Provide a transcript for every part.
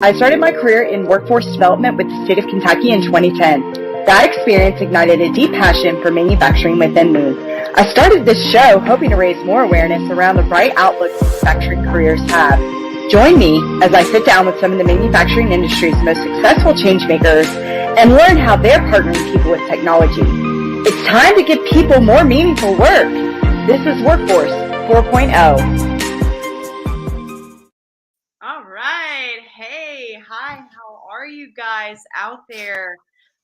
I started my career in workforce development with the state of Kentucky in 2010. That experience ignited a deep passion for manufacturing within me. I started this show hoping to raise more awareness around the bright outlook manufacturing careers have. Join me as I sit down with some of the manufacturing industry's most successful changemakers and learn how they're partnering people with technology. It's time to give people more meaningful work. This is Workforce 4.0. All right. Hey, hi, how are you guys out there?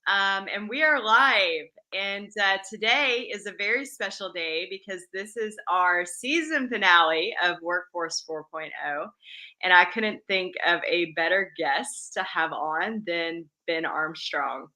And we are live. And today is a very special day because this is our season finale of Workforce 4.0. And I couldn't think of a better guest to have on than Ben Armstrong.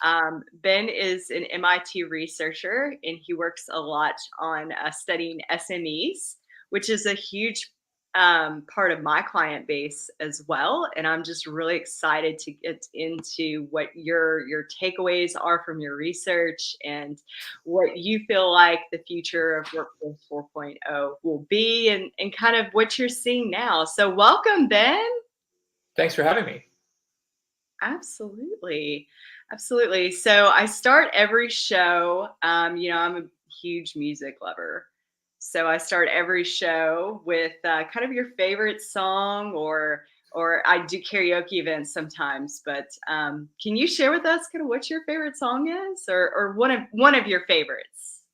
Ben is an MIT researcher and he works a lot on studying SMEs, which is a huge part of my client base as well. And I'm just really excited to get into what your takeaways are from your research and what you feel like the future of Workforce 4.0 will be and kind of what you're seeing now. So welcome, Ben. Thanks for having me. Absolutely. Absolutely. So I start every show, I'm a huge music lover. So I start every show with kind of your favorite song, or I do karaoke events sometimes. But can you share with us kind of what your favorite song is, or one of your favorites?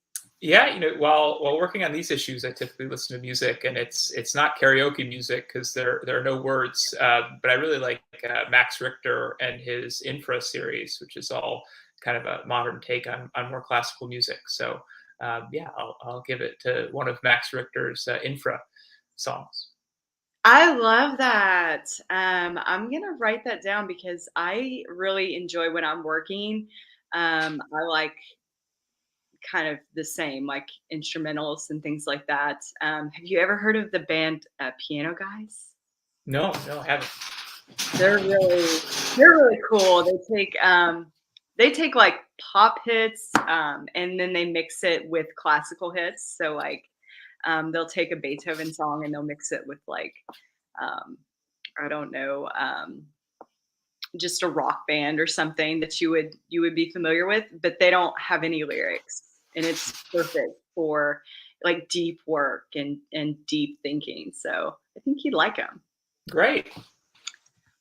Yeah, while working on these issues, I typically listen to music, and it's not karaoke music because there are no words. But I really like Max Richter and his Infra series, which is all kind of a modern take on more classical music. So. Yeah, I'll give it to one of Max Richter's Infra songs. I love that. I'm gonna write that down because I really enjoy when I'm working. I like kind of the same, like instrumentals and things like that. Have you ever heard of the band Piano Guys? No, I haven't. They're really cool. They take like pop hits and then they mix it with classical hits. So like they'll take a Beethoven song and they'll mix it with like I don't know, just a rock band or something that you would be familiar with, but they don't have any lyrics, and it's perfect for like deep work and deep thinking. So I think you'd like them. Great.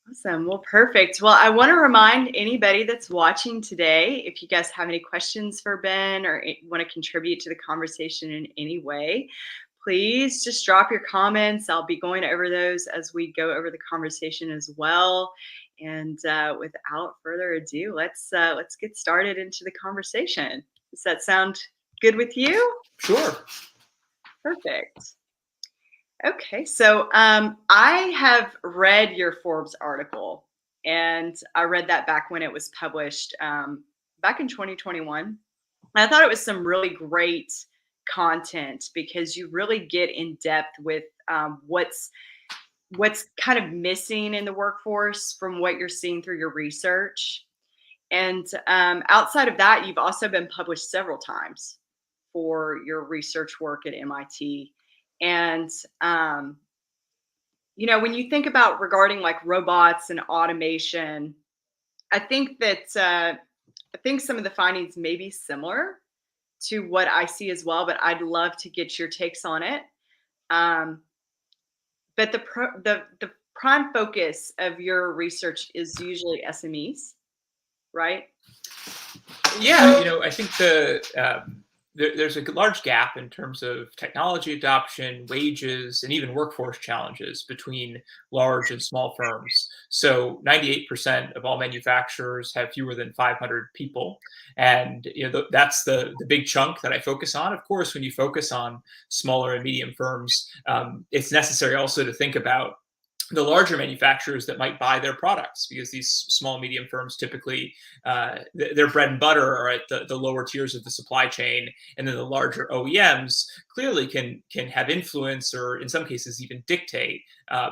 Awesome. Well, perfect. Well, I want to remind anybody that's watching today, if you guys have any questions for Ben or want to contribute to the conversation in any way, please just drop your comments. I'll be going over those as we go over the conversation as well. And without further ado, let's get started into the conversation. Does that sound good with you? Sure. Perfect. Okay, so I have read your Forbes article, and I read that back when it was published back in 2021. I thought it was some really great content because you really get in depth with what's kind of missing in the workforce from what you're seeing through your research. And outside of that, you've also been published several times for your research work at MIT. And, when you think about regarding like robots and automation, I think that some of the findings may be similar to what I see as well, but I'd love to get your takes on it. But the prime focus of your research is usually SMEs, right? Yeah, I think there's a large gap in terms of technology adoption, wages, and even workforce challenges between large and small firms. So 98% of all manufacturers have fewer than 500 people. And that's the big chunk that I focus on. Of course, when you focus on smaller and medium firms, it's necessary also to think about the larger manufacturers that might buy their products, because these small, medium firms typically, their bread and butter are at the lower tiers of the supply chain. And then the larger OEMs clearly can have influence, or in some cases even dictate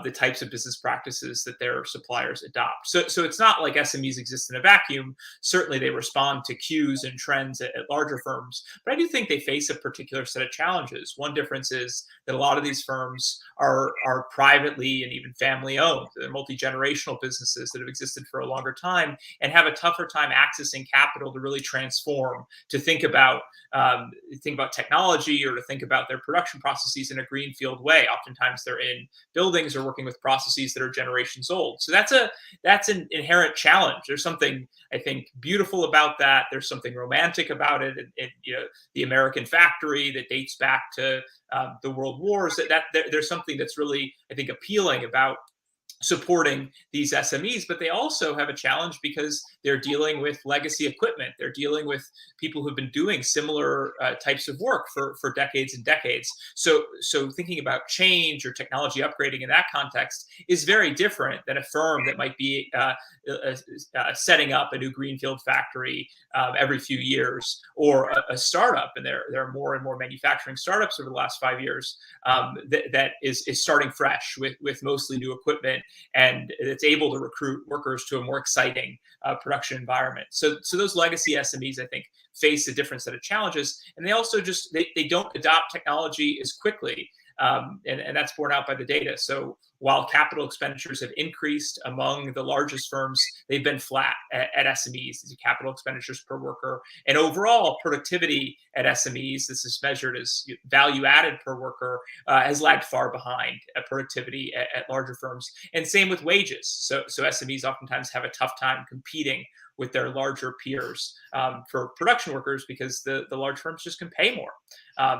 the types of business practices that their suppliers adopt. So it's not like SMEs exist in a vacuum. Certainly they respond to cues and trends at larger firms, but I do think they face a particular set of challenges. One difference is that a lot of these firms are privately and even family family owned. They're multi-generational businesses that have existed for a longer time and have a tougher time accessing capital to really transform, to think about technology or to think about their production processes in a greenfield way. Oftentimes they're in buildings or working with processes that are generations old. So that's an inherent challenge. There's something, I think, beautiful about that. There's something romantic about it. And the American factory that dates back to the World Wars. There's something that's really, I think, appealing about supporting these SMEs, but they also have a challenge because they're dealing with legacy equipment. They're dealing with people who've been doing similar types of work for decades and decades. So thinking about change or technology upgrading in that context is very different than a firm that might be setting up a new greenfield factory every few years, or a startup. And there are more and more manufacturing startups over the last 5 years that is starting fresh with mostly new equipment, and it's able to recruit workers to a more exciting production environment. So those legacy SMEs, I think, face a different set of challenges, and they also they don't adopt technology as quickly. And that's borne out by the data. So while capital expenditures have increased among the largest firms, they've been flat at SMEs, the capital expenditures per worker. And overall productivity at SMEs, this is measured as value added per worker, has lagged far behind productivity at larger firms. And same with wages. So SMEs oftentimes have a tough time competing with their larger peers for production workers because the large firms just can pay more,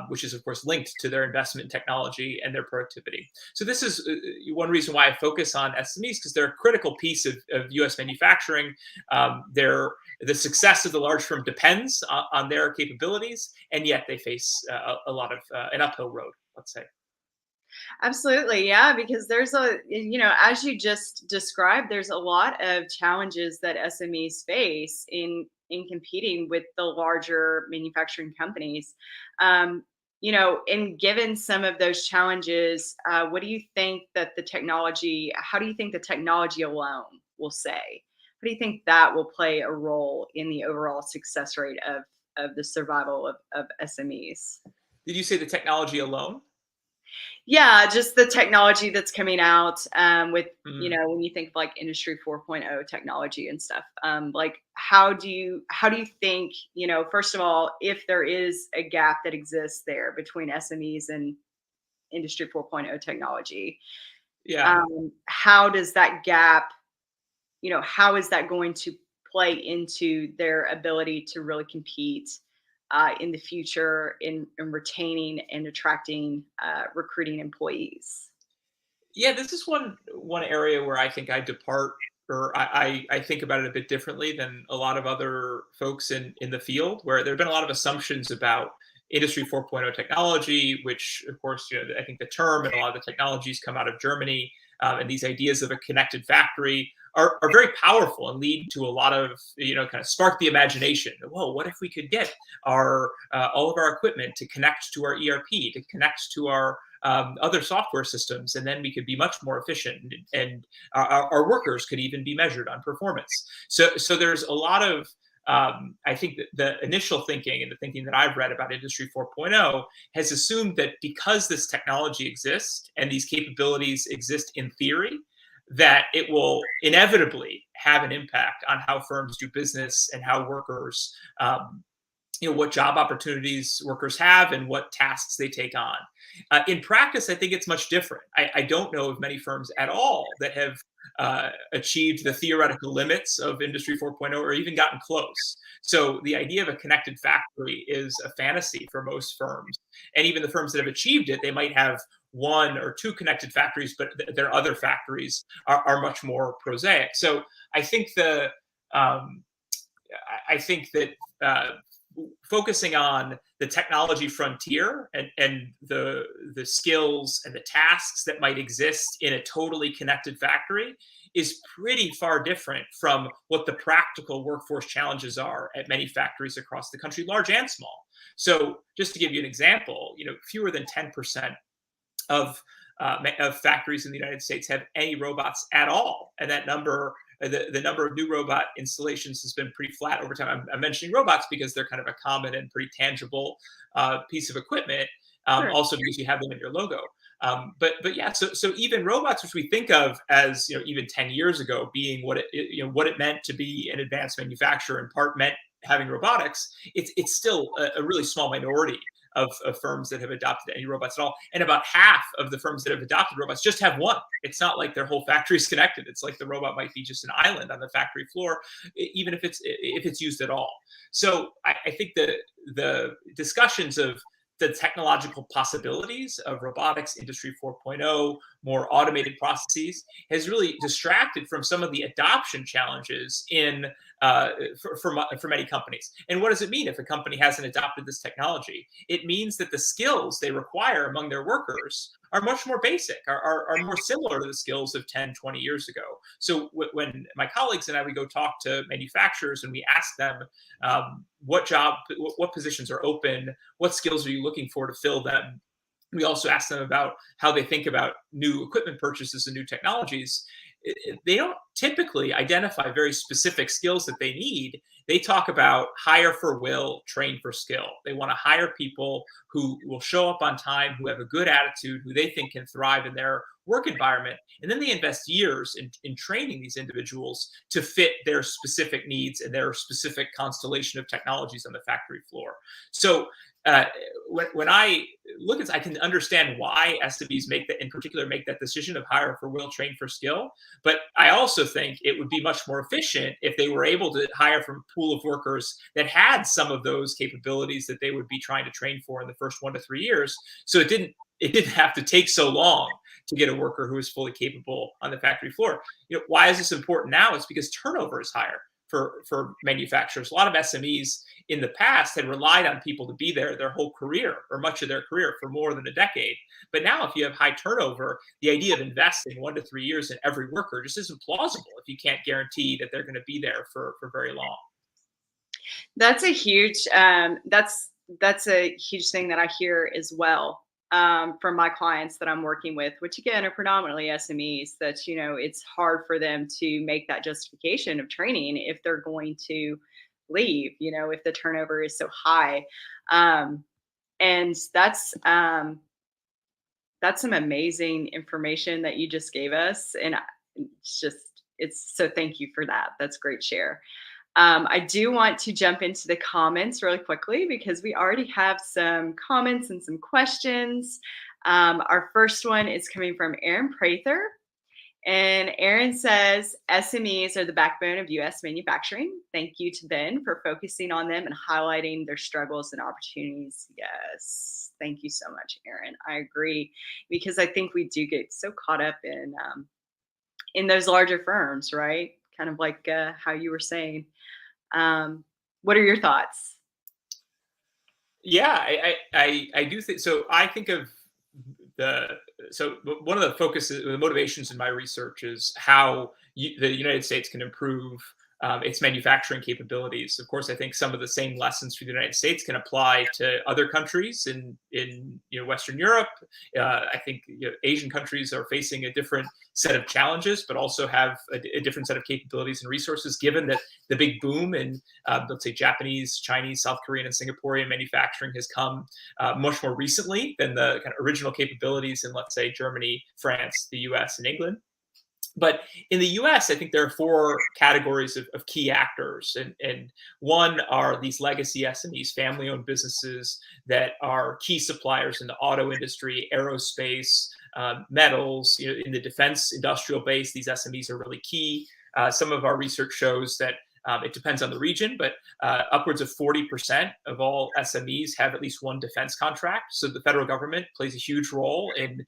which is, of course, linked to their investment in technology and their productivity. So this is one reason why I focus on SMEs, because they're a critical piece of U.S. manufacturing. The success of the large firm depends on their capabilities, and yet they face a lot of an uphill road, let's say. Absolutely. Yeah. Because there's as you just described, there's a lot of challenges that SMEs face in competing with the larger manufacturing companies. And given some of those challenges, what do you think that how do you think the technology alone will say? How do you think that will play a role in the overall success rate of the survival of SMEs? Did you say the technology alone? Yeah, just the technology that's coming out with, when you think of like Industry 4.0 technology and stuff, like how do you think, first of all, if there is a gap that exists there between SMEs and Industry 4.0 technology, Yeah. How does that gap, how is that going to play into their ability to really compete in the future in retaining and attracting, recruiting employees? Yeah, this is one area where I think I depart, or I think about it a bit differently than a lot of other folks in the field, where there have been a lot of assumptions about Industry 4.0 technology, which, of course, I think the term and a lot of the technologies come out of Germany, and these ideas of a connected factory are very powerful and lead to a lot of, kind of spark the imagination. Whoa, what if we could get all of our equipment to connect to our ERP, to connect to our other software systems, and then we could be much more efficient, and our workers could even be measured on performance. So there's a lot of I think that the initial thinking and the thinking that I've read about Industry 4.0 has assumed that because this technology exists and these capabilities exist in theory, that it will inevitably have an impact on how firms do business and how workers, what job opportunities workers have and what tasks they take on. In practice, I think it's much different. I don't know of many firms at all that have achieved the theoretical limits of Industry 4.0 or even gotten close. So the idea of a connected factory is a fantasy for most firms. And even the firms that have achieved it, they might have one or two connected factories, but their other factories are much more prosaic. So I think that focusing on the technology frontier and the skills and the tasks that might exist in a totally connected factory is pretty far different from what the practical workforce challenges are at many factories across the country, large and small. So just to give you an example, fewer than 10% of factories in the United States have any robots at all, and that number, the number of new robot installations has been pretty flat over time. I'm mentioning robots because they're kind of a common and pretty tangible piece of equipment, Sure. also because you have them in your logo. But yeah, so even robots, which we think of as even 10 years ago being what it meant to be an advanced manufacturer, in part meant having robotics, it's still a really small minority of firms that have adopted any robots at all. And about half of the firms that have adopted robots just have one. It's not like their whole factory is connected. It's like the robot might be just an island on the factory floor, even if it's used at all. So I think the discussions of the technological possibilities of robotics, Industry 4.0, more automated processes, has really distracted from some of the adoption challenges for many companies. And what does it mean if a company hasn't adopted this technology? It means that the skills they require among their workers are much more basic, are more similar to the skills of 10, 20 years ago. So when my colleagues and I, we go talk to manufacturers and we ask them what positions are open, what skills are you looking for to fill them? We also ask them about how they think about new equipment purchases and new technologies. They don't typically identify very specific skills that they need. They talk about hire for will, train for skill. They want to hire people who will show up on time, who have a good attitude, who they think can thrive in their work environment. And then they invest years in training these individuals to fit their specific needs and their specific constellation of technologies on the factory floor. So when I look at, I can understand why SMEs in particular make that decision of hire for will, train for skill. But I also think it would be much more efficient if they were able to hire from a pool of workers that had some of those capabilities that they would be trying to train for in the first 1 to 3 years. So it didn't have to take so long to get a worker who is fully capable on the factory floor. Why is this important now? It's because turnover is higher for manufacturers. A lot of SMEs in the past had relied on people to be there their whole career, or much of their career, for more than a decade. But now, if you have high turnover, the idea of investing 1 to 3 years in every worker just isn't plausible if you can't guarantee that they're going to be there for very long. That's a huge that's a huge thing that I hear as well, from my clients that I'm working with, which again are predominantly SMEs, that it's hard for them to make that justification of training if they're going to leave, if the turnover is so high. And that's some amazing information that you just gave us. And it's so, thank you for that. That's great share. I do want to jump into the comments really quickly because we already have some comments and some questions. Our first one is coming from Aaron Prather. And Aaron says, SMEs are the backbone of U.S. manufacturing. Thank you to Ben for focusing on them and highlighting their struggles and opportunities. Yes. Thank you so much, Aaron. I agree, because I think we do get so caught up in those larger firms, right? Kind of like how you were saying. What are your thoughts? Yeah, I do think so. I think of one of the focuses, the motivations in my research is how the United States can improve its manufacturing capabilities. Of course, I think some of the same lessons for the United States can apply to other countries in Western Europe. I think Asian countries are facing a different set of challenges, but also have a different set of capabilities and resources, given that the big boom in, let's say, Japanese, Chinese, South Korean, and Singaporean manufacturing has come much more recently than the kind of original capabilities in, let's say, Germany, France, the US, and England. But in the US, I think there are 4 categories of key actors. And one are these legacy SMEs, family-owned businesses that are key suppliers in the auto industry, aerospace, metals. In the defense industrial base, these SMEs are really key. Some of our research shows that it depends on the region, but upwards of 40% of all SMEs have at least one defense contract. So the federal government plays a huge role in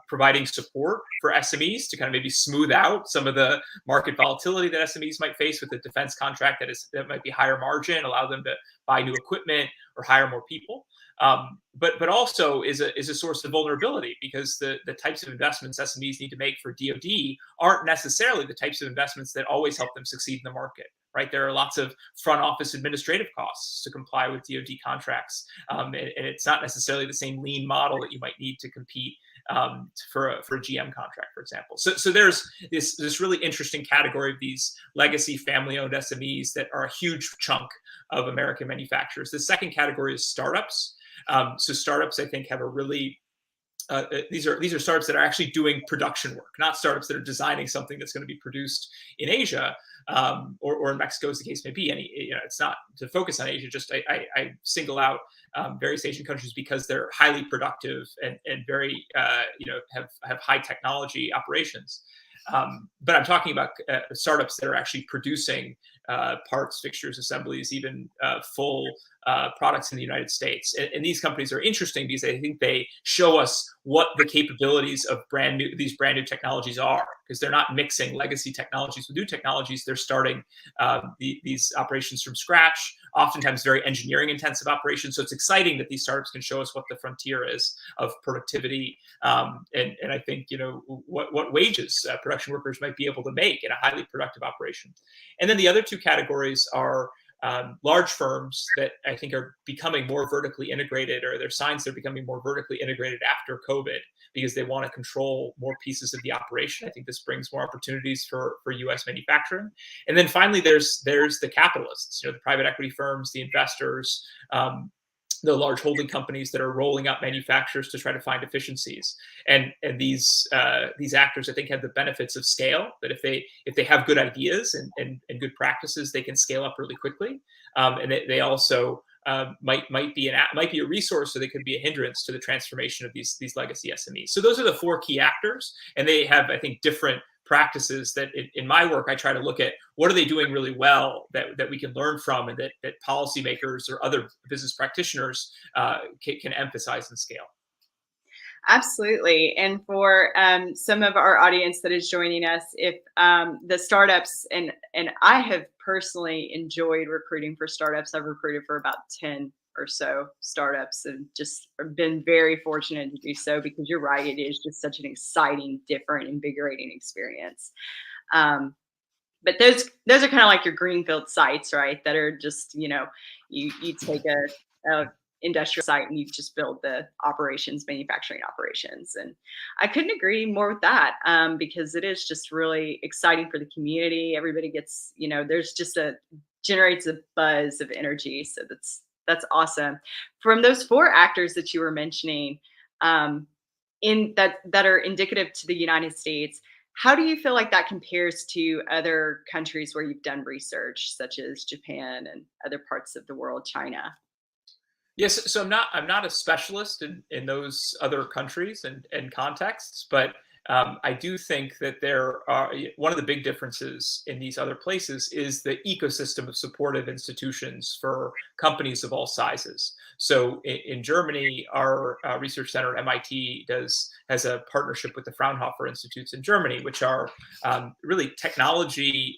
providing support for SMEs to kind of maybe smooth out some of the market volatility that SMEs might face with a defense contract that might be higher margin, allow them to buy new equipment or hire more people. But also is a source of vulnerability, because the types of investments SMEs need to make for DoD aren't necessarily the types of investments that always help them succeed in the market. Right, there are lots of front office administrative costs to comply with DoD contracts, and it's not necessarily the same lean model that you might need to compete for a GM contract, for example. So there's this really interesting category of these legacy family-owned SMEs that are a huge chunk of American manufacturers. The second category is startups. So startups, I think, have a really these are startups that are actually doing production work, not startups that are designing something that's going to be produced in Asia, or in Mexico, as the case may be. It's not to focus on Asia. Just I single out various Asian countries because they're highly productive and very have high technology operations. But I'm talking about startups that are actually producing parts, fixtures, assemblies, even full products in the United States. And these companies are interesting because I think they show us what the capabilities of these brand new technologies are, because they're not mixing legacy technologies with new technologies. They're starting these operations from scratch, oftentimes very engineering intensive operations. So it's exciting that these startups can show us what the frontier is of productivity. And I think, what wages production workers might be able to make in a highly productive operation. And then the other two categories are large firms that I think are becoming more vertically integrated, or there's signs they're becoming more vertically integrated after COVID because they want to control more pieces of the operation. I think this brings more opportunities for U.S. manufacturing. And then finally, there's the capitalists, the private equity firms, the investors, the large holding companies that are rolling up manufacturers to try to find efficiencies. And these actors, I think, have the benefits of scale, that if they have good ideas and good practices, they can scale up really quickly. And they also might be a resource, so they could be a hindrance to the transformation of these legacy SMEs. So those are the four key actors, and they have, I think, different practices that in my work, I try to look at what are they doing really well that we can learn from, and that policymakers or other business practitioners can emphasize and scale. Absolutely. And for some of our audience that is joining us, if the startups, and I have personally enjoyed recruiting for startups. I've recruited for about 10 or so startups, and just been very fortunate to do so, because you're right, it is just such an exciting, different, invigorating experience. But those are kind of like your greenfield sites, right? That are just, you take a industrial site and you just build the manufacturing operations. And I couldn't agree more with that, because it is just really exciting for the community. Everybody gets, there's just generates a buzz of energy. So that's awesome. From those four actors that you were mentioning, in that are indicative to the United States, how do you feel like that compares to other countries where you've done research, such as Japan and other parts of the world, China? Yes, so I'm not a specialist in those other countries and contexts, but I do think that there are one of the big differences in these other places is the ecosystem of supportive institutions for companies of all sizes. So in Germany, our research center at MIT has a partnership with the Fraunhofer Institutes in Germany, which are really technology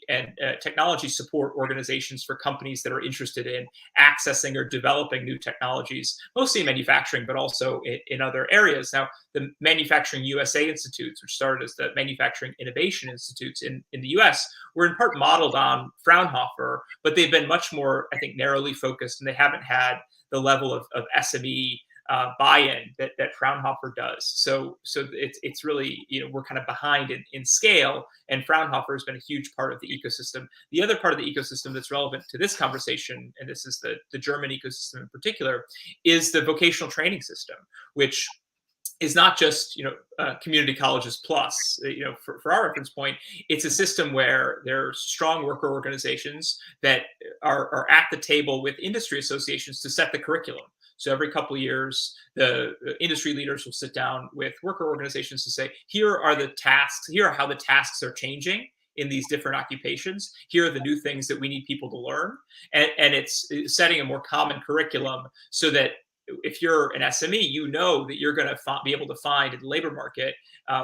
support organizations for companies that are interested in accessing or developing new technologies, mostly in manufacturing, but also in other areas. Now, the Manufacturing USA Institutes, which started as the Manufacturing Innovation Institutes in the US, were in part modeled on Fraunhofer, but they've been much more, I think, narrowly focused, and they haven't had the level of SME buy-in that Fraunhofer does. So it's really, we're kind of behind in scale, and Fraunhofer has been a huge part of the ecosystem. The other part of the ecosystem that's relevant to this conversation, and this is the German ecosystem in particular, is the vocational training system, which is not just community colleges plus. For our reference point, it's a system where there's strong worker organizations that are at the table with industry associations to set the curriculum. So every couple of years, the industry leaders will sit down with worker organizations to say, here are the tasks, here are how the tasks are changing in these different occupations. Here are the new things that we need people to learn. And it's setting a more common curriculum so that if you're an SME, you know that you're going to be able to find in the labor market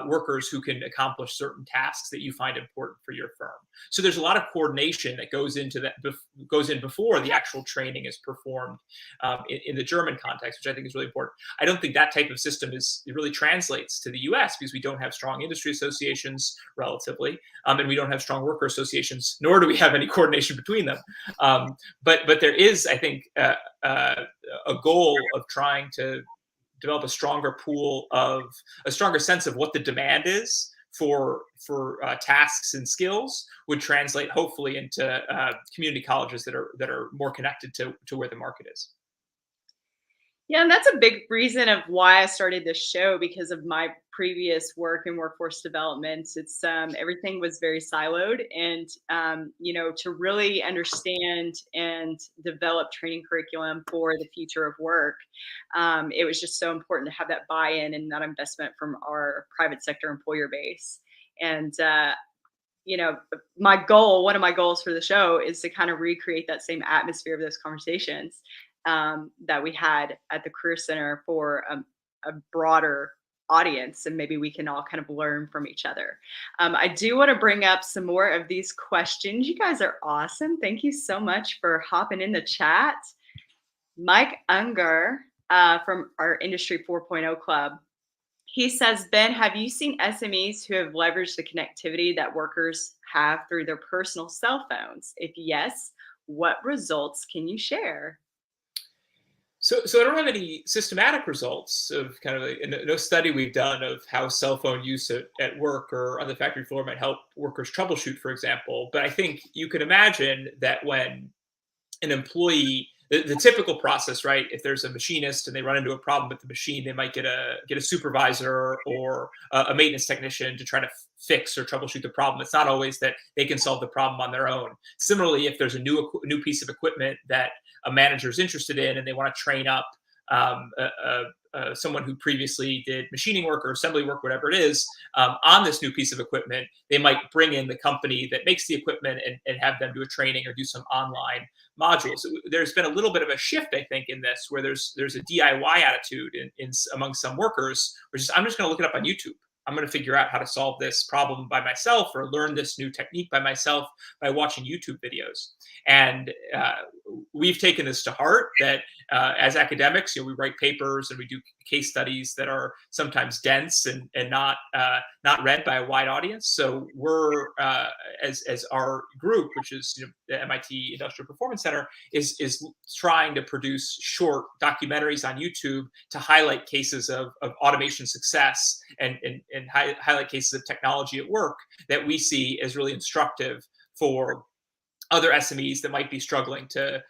workers who can accomplish certain tasks that you find important for your firm. So there's a lot of coordination that goes in before the actual training is performed in the German context, which I think is really important. I don't think that type of system it really translates to the US, because we don't have strong industry associations relatively, and we don't have strong worker associations, nor do we have any coordination between them. But there is, I think, a goal of trying to develop a stronger sense of what the demand is for tasks and skills, would translate hopefully into community colleges that are more connected to where the market is. Yeah, and that's a big reason of why I started this show because of my previous work in workforce development. It's everything was very siloed, and to really understand and develop training curriculum for the future of work, it was just so important to have that buy-in and that investment from our private sector employer base. And one of my goals for the show is to kind of recreate that same atmosphere of those conversations that we had at the Career Center for a broader audience, and maybe we can all kind of learn from each other. I do want to bring up some more of these questions. You guys are awesome. Thank you so much for hopping in the chat. Mike Unger from our Industry 4.0 Club. He says, Ben, have you seen SMEs who have leveraged the connectivity that workers have through their personal cell phones? If yes, what results can you share? So I don't have any systematic results of kind of no study we've done of how cell phone use at work or on the factory floor might help workers troubleshoot, for example. But I think you can imagine that when an employee, the typical process, right? If there's a machinist and they run into a problem with the machine, they might get a supervisor or a maintenance technician to try to fix or troubleshoot the problem. It's not always that they can solve the problem on their own. Similarly, if there's a new piece of equipment that a manager is interested in and they want to train up someone who previously did machining work or assembly work, whatever it is, on this new piece of equipment, they might bring in the company that makes the equipment and have them do a training or do some online modules. So there's been a little bit of a shift, I think, in this, where there's a DIY attitude in among some workers, which is I'm just going to look it up on YouTube. I'm going to figure out how to solve this problem by myself or learn this new technique by myself by watching YouTube videos. And we've taken this to heart that as academics, we write papers and we do case studies that are sometimes dense and not read by a wide audience. So we're as our group, which is the MIT Industrial Performance Center, is trying to produce short documentaries on YouTube to highlight cases of automation success and highlight cases of technology at work that we see as really instructive for other SMEs that might be struggling to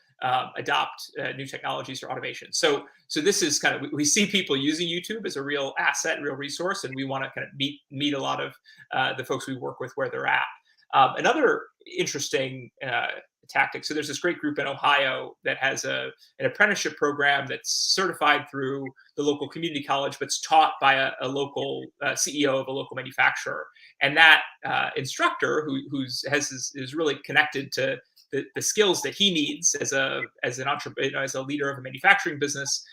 adopt new technologies for automation. So this is kind of, we see people using YouTube as a real asset, real resource, and we want to kind of meet a lot of the folks we work with where they're at. Another interesting tactic. So there's this great group in Ohio that has an apprenticeship program that's certified through the local community college, but it's taught by a local CEO of a local manufacturer. And that instructor is really connected to the skills that he needs as an entrepreneur, as a leader of a manufacturing business.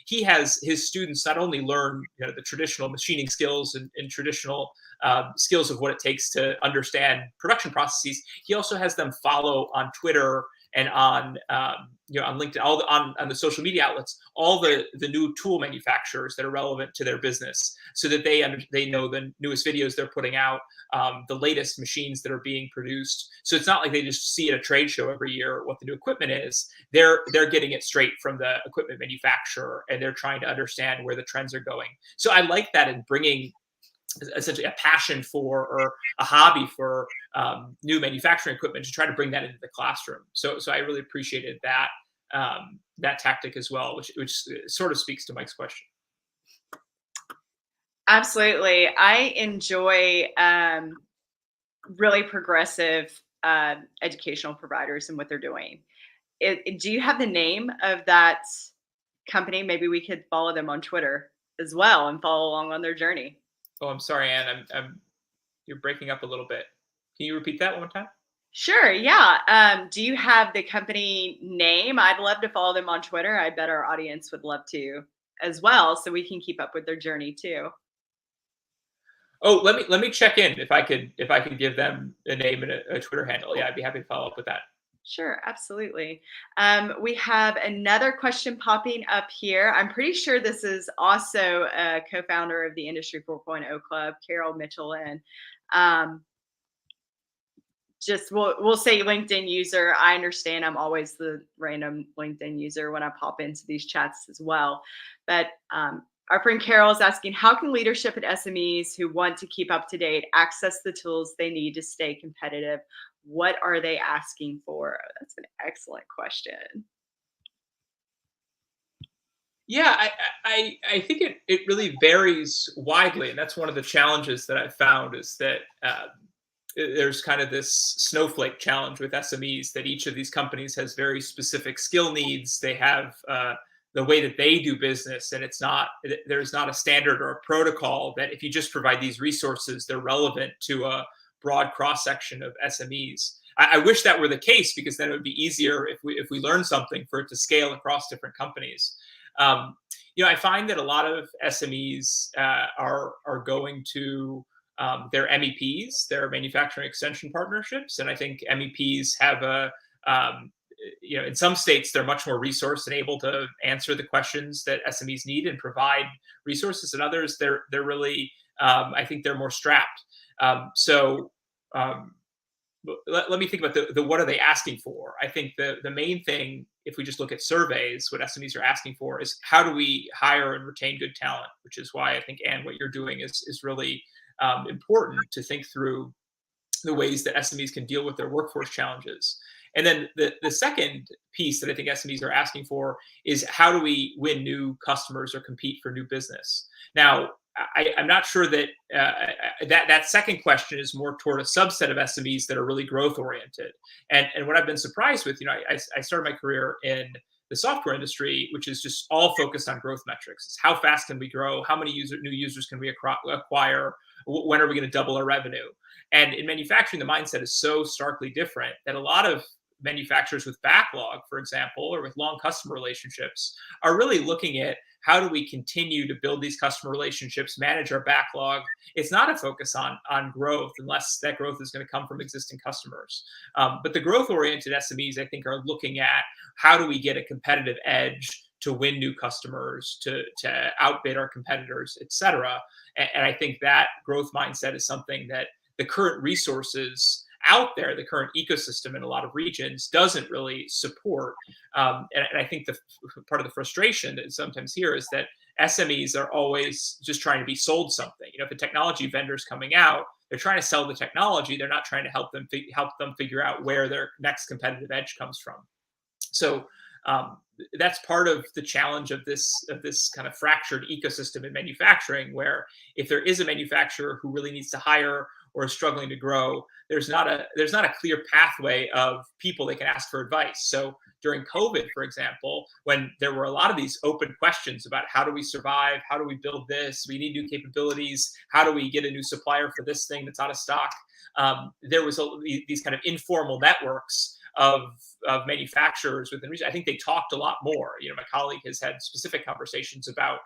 He has his students not only learn the traditional machining skills and traditional skills of what it takes to understand production processes. He also has them follow on Twitter and on LinkedIn, on the social media outlets, all the new tool manufacturers that are relevant to their business, so that they know the newest videos they're putting out, the latest machines that are being produced. So it's not like they just see at a trade show every year what the new equipment is. They're getting it straight from the equipment manufacturer, and they're trying to understand where the trends are going. So I like that in bringing essentially a passion for or a hobby for new manufacturing equipment to try to bring that into the classroom. So I really appreciated that tactic as well, which sort of speaks to Mike's question. Absolutely. I enjoy really progressive educational providers and what they're doing. Do you have the name of that company? Maybe we could follow them on Twitter as well and follow along on their journey. Oh, I'm sorry, Anne. You're breaking up a little bit. Can you repeat that one more time? Sure. Yeah. Do you have the company name? I'd love to follow them on Twitter. I bet our audience would love to as well, so we can keep up with their journey too. Oh, let me check in if I could give them a name and a Twitter handle. Yeah, I'd be happy to follow up with that. Sure, absolutely. We have another question popping up here. I'm pretty sure this is also a co-founder of the Industry 4.0 Club, Carol Mitchell, and just we'll say LinkedIn user. I understand I'm always the random LinkedIn user when I pop into these chats as well. But our friend Carol is asking, how can leadership at SMEs who want to keep up to date access the tools they need to stay competitive? What are they asking for? That's an excellent question. Yeah, I think it really varies widely, and that's one of the challenges that I've found is that there's kind of this snowflake challenge with SMEs that each of these companies has very specific skill needs. They have the way that they do business, and there's not a standard or a protocol that if you just provide these resources, they're relevant to a broad cross section of SMEs. I wish that were the case because then it would be easier if we learn something for it to scale across different companies. Um, I find that a lot of SMEs are going to their MEPs, their manufacturing extension partnerships, and I think MEPs have um, in some states they're much more resourced and able to answer the questions that SMEs need and provide resources. And others, they're really I think they're more strapped. So um, let me think about the what are they asking for. I think the main thing, if we just look at surveys, what SMEs are asking for is how do we hire and retain good talent, which is why I think, Anne, what you're doing is really important to think through the ways that SMEs can deal with their workforce challenges. And then the second piece that I think SMEs are asking for is how do we win new customers or compete for new business? Now, I'm not sure that that second question is more toward a subset of SMEs that are really growth oriented. And what I've been surprised with, I started my career in the software industry, which is just all focused on growth metrics. It's how fast can we grow? How many new users can we acquire? When are we going to double our revenue? And in manufacturing, the mindset is so starkly different that a lot of manufacturers with backlog, for example, or with long customer relationships, are really looking at how do we continue to build these customer relationships, manage our backlog. It's not a focus on growth unless that growth is going to come from existing customers. But the growth-oriented SMEs, I think, are looking at how do we get a competitive edge to win new customers, to outbid our competitors, et cetera. And I think that growth mindset is something that the current resources out there, the current ecosystem in a lot of regions doesn't really support. And I think the part of the frustration that sometimes here is that SMEs are always just trying to be sold something. If a technology vendor is coming out, they're trying to sell the technology. They're not trying to help them figure out where their next competitive edge comes from. So that's part of the challenge of this kind of fractured ecosystem in manufacturing, where if there is a manufacturer who really needs to hire or is struggling to grow, there's not a clear pathway of people they can ask for advice. So during COVID, for example, when there were a lot of these open questions about how do we survive, how do we build this, we need new capabilities, how do we get a new supplier for this thing that's out of stock, there was these kind of informal networks of manufacturers within region. I think they talked a lot more. My colleague has had specific conversations about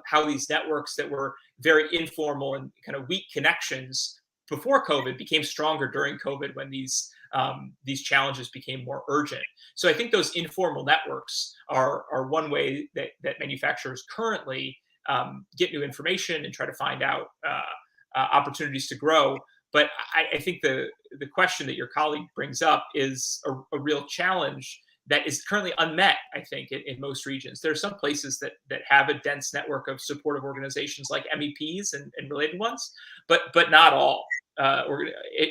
how these networks that were very informal and kind of weak connections before COVID became stronger during COVID when these challenges became more urgent. So I think those informal networks are one way that manufacturers currently get new information and try to find out opportunities to grow. But I think the question that your colleague brings up is a real challenge that is currently unmet, I think, in most regions. There are some places that have a dense network of supportive organizations like MEPs and related ones, but not all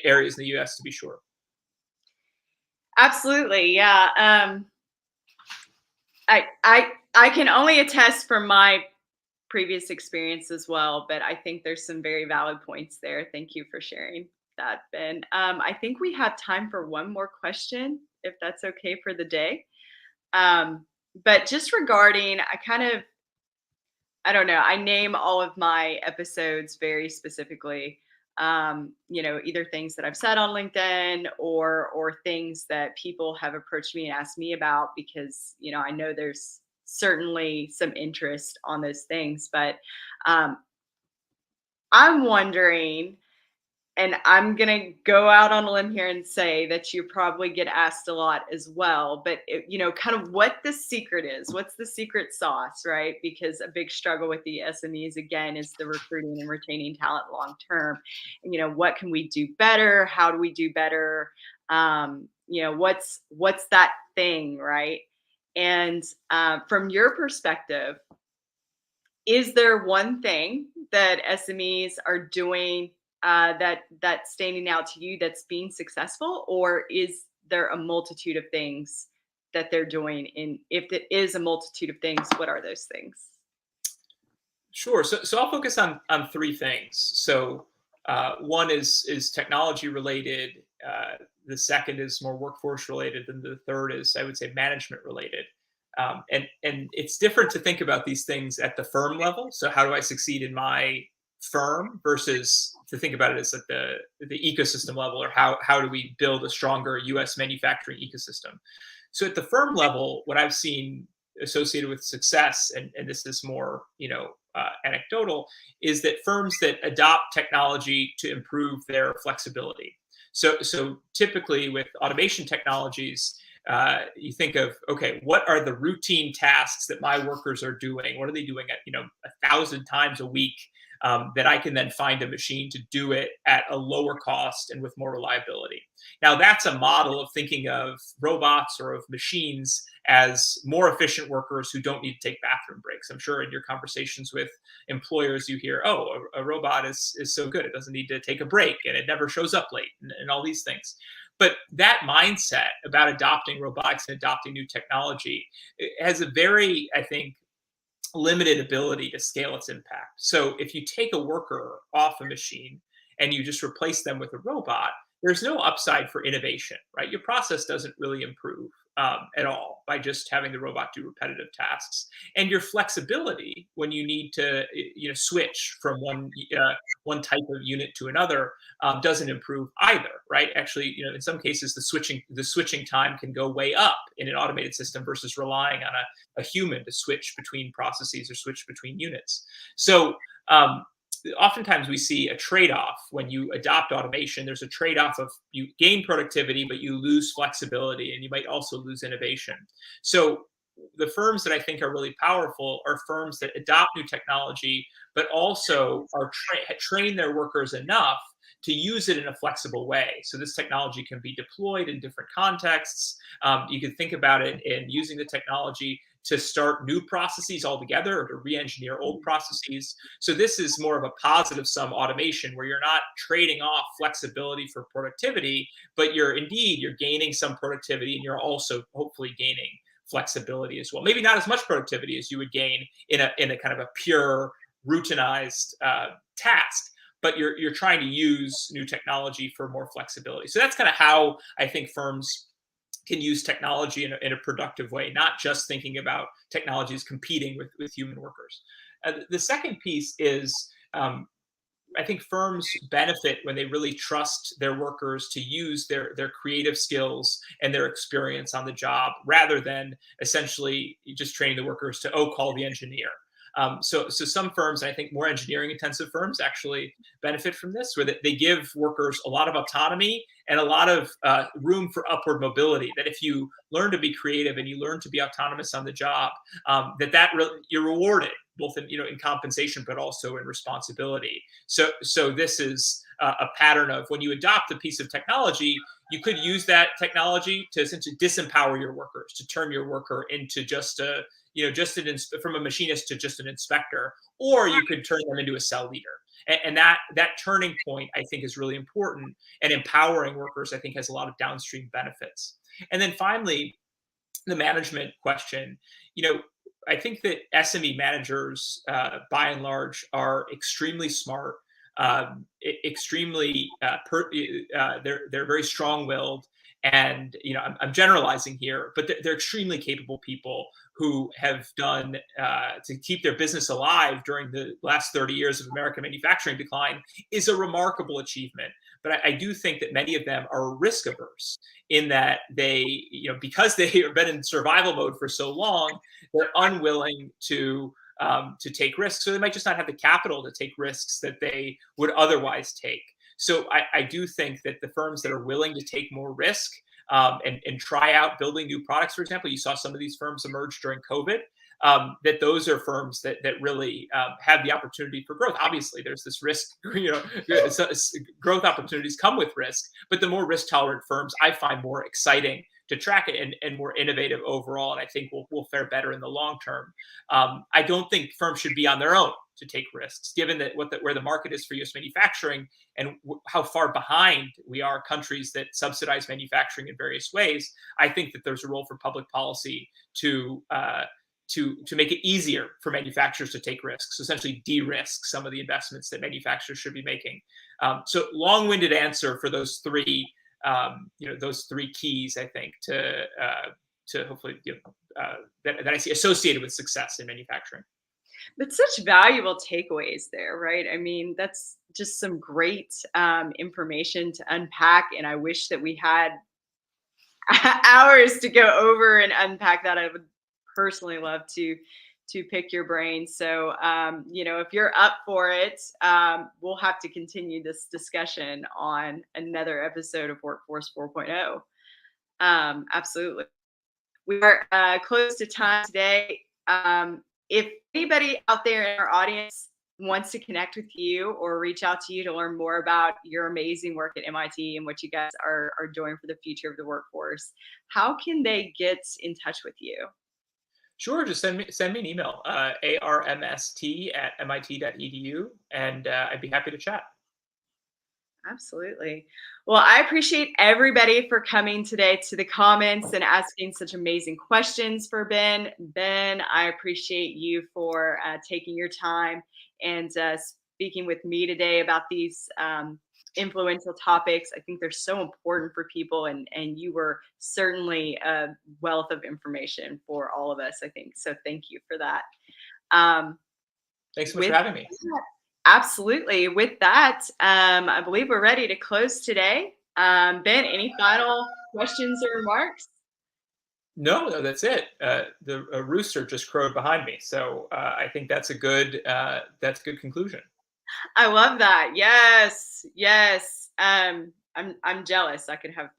areas in the U.S., to be sure. Absolutely, yeah. I can only attest from my previous experience as well, but I think there's some very valid points there. Thank you for sharing that, Ben. I think we have time for one more question, if that's okay for the day. But just regarding, I don't know, I name all of my episodes very specifically. Either things that I've said on LinkedIn or things that people have approached me and asked me about because, I know there's certainly some interest on those things. But I'm wondering, and I'm going to go out on a limb here and say that you probably get asked a lot as well, but kind of what the secret is, what's the secret sauce, right? Because a big struggle with the SMEs, again, is the recruiting and retaining talent long-term. And, what can we do better? How do we do better? What's that thing, right? And from your perspective, is there one thing that SMEs are doing that's standing out to you that's being successful, or is there a multitude of things that they're doing? And if it is a multitude of things, what are those things? Sure. So I'll focus on three things. So one is technology related. The second is more workforce related, and the third is, I would say, management related. And it's different to think about these things at the firm level. So how do I succeed in my firm versus to think about it as at the ecosystem level, or how do we build a stronger U.S. manufacturing ecosystem? So at the firm level, what I've seen associated with success, and this is more, anecdotal, is that firms that adopt technology to improve their flexibility. So typically with automation technologies, you think of, okay, what are the routine tasks that my workers are doing? What are they doing at 1,000 times a week, that I can then find a machine to do it at a lower cost and with more reliability? Now, that's a model of thinking of robots or of machines as more efficient workers who don't need to take bathroom breaks. I'm sure in your conversations with employers, you hear, oh, a robot is so good. It doesn't need to take a break and it never shows up late and all these things. But that mindset about adopting robotics and adopting new technology has a very, I think, limited ability to scale its impact. So if you take a worker off a machine and you just replace them with a robot, there's no upside for innovation, right? Your process doesn't really improve at all by just having the robot do repetitive tasks. And your flexibility when you need to, switch from one type of unit to another doesn't improve either, right? Actually, in some cases, the switching time can go way up in an automated system versus relying on a human to switch between processes or switch between units. So oftentimes we see a trade-off when you adopt automation. There's a trade-off of you gain productivity, but you lose flexibility, and you might also lose innovation. So the firms that I think are really powerful are firms that adopt new technology, but also are train their workers enough to use it in a flexible way. So this technology can be deployed in different contexts. You can think about it in using the technology to start new processes altogether or to re-engineer old processes. So this is more of a positive sum automation where you're not trading off flexibility for productivity, but you're gaining some productivity, and you're also hopefully gaining flexibility as well. Maybe not as much productivity as you would gain in a kind of a pure routinized task, but you're trying to use new technology for more flexibility. So that's kind of how I think firms can use technology in a productive way, not just thinking about technologies competing with human workers. The second piece is I think firms benefit when they really trust their workers to use their creative skills and their experience on the job, rather than essentially just training the workers to, call the engineer. So some firms, and I think more engineering intensive firms, actually benefit from this, where they give workers a lot of autonomy and a lot of room for upward mobility. That if you learn to be creative and you learn to be autonomous on the job, you're rewarded both in compensation, but also in responsibility. So this is a pattern of when you adopt a piece of technology, you could use that technology to essentially disempower your workers, to turn your worker into just from a machinist to just an inspector, or you could turn them into a cell leader. And that turning point, I think, is really important. And empowering workers, I think, has a lot of downstream benefits. And then finally, the management question. I think that SME managers, by and large, are extremely smart, they're very strong-willed, and I'm generalizing here, but they're extremely capable people who have done to keep their business alive during the last 30 years of American manufacturing decline is a remarkable achievement. But I do think that many of them are risk averse, in that they, because they have been in survival mode for so long, they're unwilling to take risks. So they might just not have the capital to take risks that they would otherwise take. So I do think that the firms that are willing to take more risk and try out building new products, for example, you saw some of these firms emerge during COVID, that those are firms that really have the opportunity for growth. Obviously, there's this risk, growth opportunities come with risk, but the more risk tolerant firms I find more exciting track it, and more innovative overall. And I think we'll fare better in the long term. I don't think firms should be on their own to take risks, given that where the market is for U.S. manufacturing and how far behind we are countries that subsidize manufacturing in various ways. I think that there's a role for public policy to make it easier for manufacturers to take risks, essentially de-risk some of the investments that manufacturers should be making. So long-winded answer for those three keys, I think, to hopefully that I see associated with success in manufacturing. But such valuable takeaways there, right? I mean, that's just some great information to unpack, and I wish that we had hours to go over and unpack that. I would personally love to pick your brain. So, if you're up for it, we'll have to continue this discussion on another episode of Workforce 4.0. Absolutely. We are close to time today. If anybody out there in our audience wants to connect with you or reach out to you to learn more about your amazing work at MIT and what you guys are doing for the future of the workforce, how can they get in touch with you? Sure, just send me an email, armst@mit.edu, and I'd be happy to chat. Absolutely. Well, I appreciate everybody for coming today to the comments and asking such amazing questions for Ben. Ben, I appreciate you for taking your time and speaking with me today about these influential topics. I think they're so important for people, and you were certainly a wealth of information for all of us, I think. So thank you for that. Thanks so much for having me. Absolutely. With that, I believe we're ready to close today. Ben, any final questions or remarks? No, that's it. The rooster just crowed behind me, so I think that's a good conclusion. I love that. Yes. I'm jealous. I could have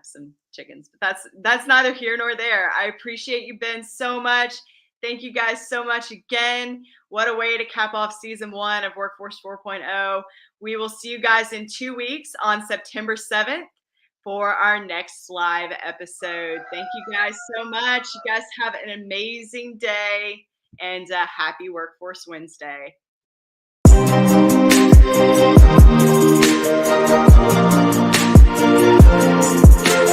some chickens, but that's neither here nor there. I appreciate you, Ben, so much. Thank you guys so much again. What a way to cap off season 1 of Workforce 4.0. We will see you guys in 2 weeks on September 7th for our next live episode. Thank you guys so much. You guys have an amazing day, and happy Workforce Wednesday.